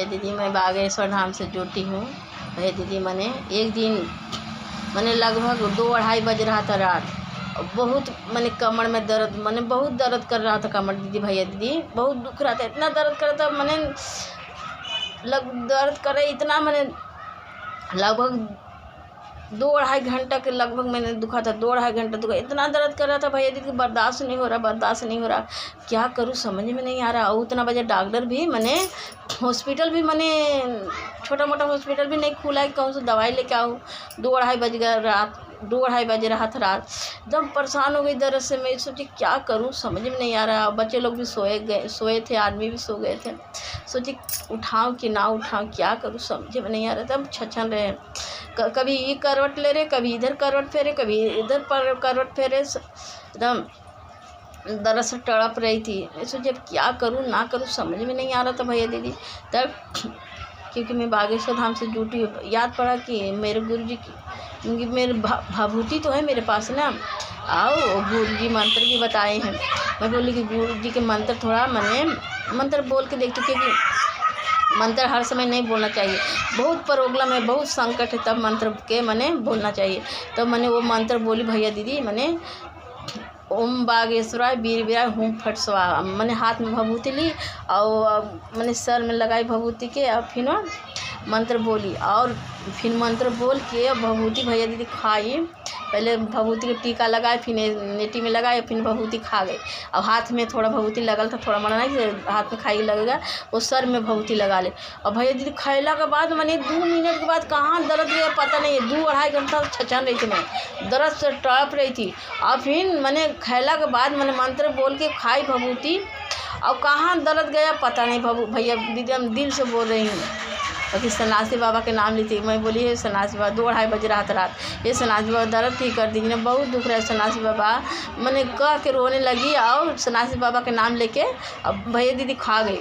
भैया दीदी मैं बागेश्वर धाम से जुटी हूँ। भैया दीदी मैंने एक दिन मैंने लगभग 2-2:30 बज रहा था रात। बहुत मैंने कमर में दर्द मैंने बहुत दर्द कर रहा था कमर दीदी। भैया दीदी बहुत दुख रहा था, इतना दर्द कर रहा था मैंने दर्द करे इतना मैंने लगभग 2-2:30 घंटा के लगभग मैंने दुखा था। 2-2:30 घंटा दुखा, इतना दर्द कर रहा था भैया दीदी बर्दाश्त नहीं हो रहा। क्या करूँ समझ में नहीं आ रहा। और उतना बजे डॉक्टर भी मैंने हॉस्पिटल भी मैंने छोटा मोटा हॉस्पिटल भी नहीं खुला है, कहूँ से दवाई लेके आऊँ। 2-2:30 बज गया रात, 2-2:30 बज रहा था रात। एकदम परेशान हो गई दर्द से। मैं सोची क्या करूँ समझ में नहीं आ रहा। बच्चे लोग भी सोए थे, आदमी भी सो गए थे। सोची उठाऊँ कि ना उठाऊँ, क्या करूँ समझ में नहीं आ रहा। एकदम छछन रहे, कभी ये करवट ले रहे, कभी इधर करवट फेरे, कभी इधर पर करवट फेरे। एकदम दर्द से तड़प रही थी। मैं सोची अब क्या करूँ ना करूँ समझ में नहीं आ रहा था भैया दीदी। तब क्योंकि मैं बागेश्वर धाम से जुटी हूँ, याद पड़ा कि मेरे गुरुजी की क्योंकि मेरे भभूति तो है मेरे पास ना। आओ गुरुजी मंत्र भी बताए हैं। मैं बोली कि गुरुजी के मंत्र थोड़ा मैंने मंत्र बोल के देखती, क्योंकि मंत्र हर समय नहीं बोलना चाहिए। बहुत प्रॉब्लम है, बहुत संकट है, तब मंत्र के मैंने बोलना चाहिए। तब मैंने वो मंत्र बोली भैया दीदी। मैंने ओम बागेश्वराय वीर वीराय हुम फट स्वाहा। मैंने हाथ में भभूति ली और मैंने सर में लगाई भभूति के, और फिर मंत्र बोली और फिर मंत्र बोल के भभूति भैया दीदी खाई। पहले भभूति का टीका लगाए, फिर नेटी में लगाए, फिर भभूति खा गए। अब हाथ में थोड़ा भभूति लगल था, थोड़ा मना नहीं हाथ में खाई लगेगा, वो सर में भभूति लगा ले। और भैया दीदी खैला के बाद मैंने 2 मिनट के बाद कहाँ दर्द गया पता नहीं है। 2-2:30 घंटा छछन रही थी, मैं दर्द से तड़प रही थी। और फिर मैंने खैला के बाद मैंने मंत्र बोल के खाई भभूति, और कहाँ दर्द गया पता नहीं। भैया दीदी हम दिल से बोल रही हूँ, क्योंकि सन्यासी बाबा के नाम ली थी। मैं बोली है सन्यासी बाबा, 2-2:30 बज रहा था रात, ये सन्यासी बाबा दर्द ठीक कर दीजिए, बहुत दुख रहा है सन्यासी बाबा। मैंने कह के रोने लगी और सन्यासी बाबा के नाम लेके अब भैया दीदी खा गई।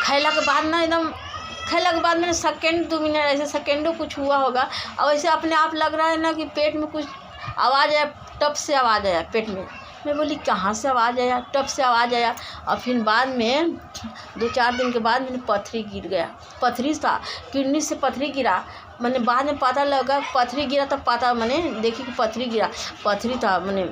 खैला के बाद ना एकदम खैला के बाद मैंने 2 मिनट ऐसे सेकेंडों कुछ हुआ होगा, और ऐसे अपने आप लग रहा है ना कि पेट में कुछ आवाज़ आया, टप से आवाज़ आया पेट में। मैं बोली कहाँ से आवाज़ आया, टप से आवाज़ आया। और फिर बाद में 2-4 दिन के बाद मैंने पथरी गिर गया। पथरी था, किडनी से पथरी गिरा। मैंने बाद में पता लगा पथरी गिरा, तब पता मैंने देखी कि पथरी गिरा, पथरी था। मैंने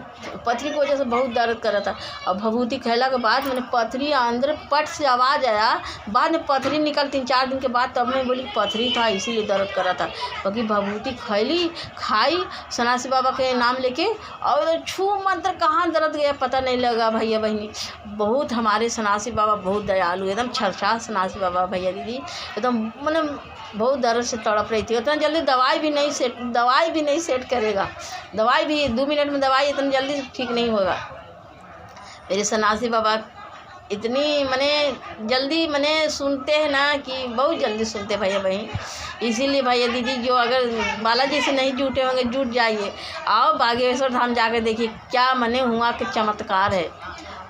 पथरी की वजह से बहुत दर्द कर रहा था। और भभूति खैला के बाद मैंने पथरी अंदर पट से आवाज़ आया, बाद में पथरी निकल 3-4 दिन के बाद। तब मैं बोली पथरी था इसीलिए दर्द कर रहा था, क्योंकि भभूति खाई सन्यासी बाबा के नाम लेके, और छू मंत्र कहाँ दर्द गया पता नहीं लगा। भैया बहनी बहुत हमारे सन्यासी बाबा बहुत दयालु, एकदम छरछा सन्यासी बाबा भैया दीदी। एकदम मैंने बहुत दर्द से तड़प रही थी। उतना जल्दी दवाई भी नहीं सेट करेगा। दवाई भी 2 मिनट में दवाई इतनी जल्दी ठीक नहीं होगा। मेरे सन्यासी बाबा इतनी मैंने जल्दी मैंने सुनते हैं ना कि बहुत जल्दी सुनते भैया बहन। इसीलिए भैया दीदी जो अगर बालाजी से नहीं जुटे होंगे जुट जाइए। आओ बागेश्वर धाम जाकर देखिए क्या मने हुआ के चमत्कार है।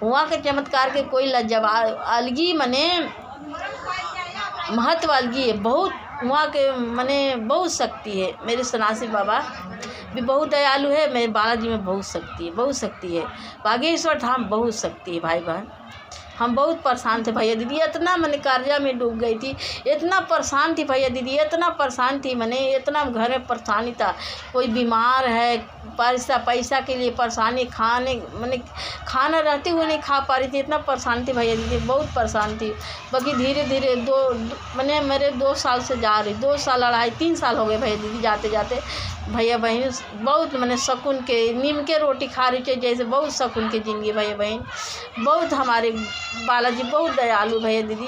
हुआ के चमत्कार के कोई लाजवाब अलगी मने महत्व अलगी है। बहुत वहाँ के मने बहुत शक्ति है। मेरे सन्यासी बाबा भी बहुत दयालु है। मेरे बालाजी में बहुत शक्ति है। बागेश्वर धाम बहुत शक्ति है भाई बहन। हम बहुत परेशान थे भैया दीदी, इतना मैंने कर्जा में डूब गई थी, इतना परेशान थी भैया दीदी, इतना परेशान थी मैंने, इतना घर में परेशानी था। कोई बीमार है, पैसा के लिए परेशानी, खाना रहते हुए नहीं खा पा रही थी, इतना परेशान थी भैया दीदी, बहुत परेशान थी। बाकी धीरे धीरे मैंने मेरे 2 साल से जा रही, 2 साल 2.5-3 साल हो गए भैया दीदी जाते जाते। भैया बहन बहुत मैंने सुकून के नीम के रोटी खा रही थी जैसे, बहुत सुकून की ज़िंदगी भैया बहन। बहुत हमारे बालाजी बहुत दयालु भैया दीदी।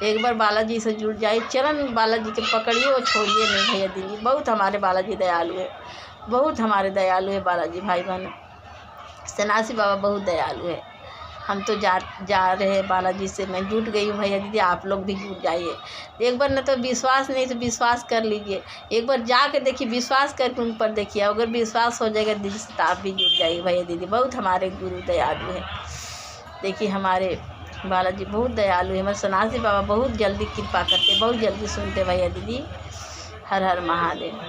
एक बार बालाजी से जुड़ जाए, चरण बालाजी के पकड़िए और छोड़िए नहीं भैया दीदी। बहुत हमारे बालाजी दयालु है, बहुत हमारे दयालु है बालाजी भाई बहन। सन्यासी बाबा बहुत दयालु है। हम तो जा रहे हैं बालाजी से, मैं जुट गई हूँ भैया दीदी, आप लोग भी जुट जाइए। एक बार न तो विश्वास नहीं तो विश्वास कर लीजिए, एक बार जा कर देखिए, विश्वास करके उन पर देखिए, अगर विश्वास हो जाएगा दिल से तो आप भी जुट जाइए भैया दीदी। बहुत हमारे गुरु दयालु है। देखिए हमारे बालाजी बहुत दयालु है। हमारे सन्यासी बाबा बहुत जल्दी कृपा करते, बहुत जल्दी सुनते भैया दीदी। हर हर महादेव।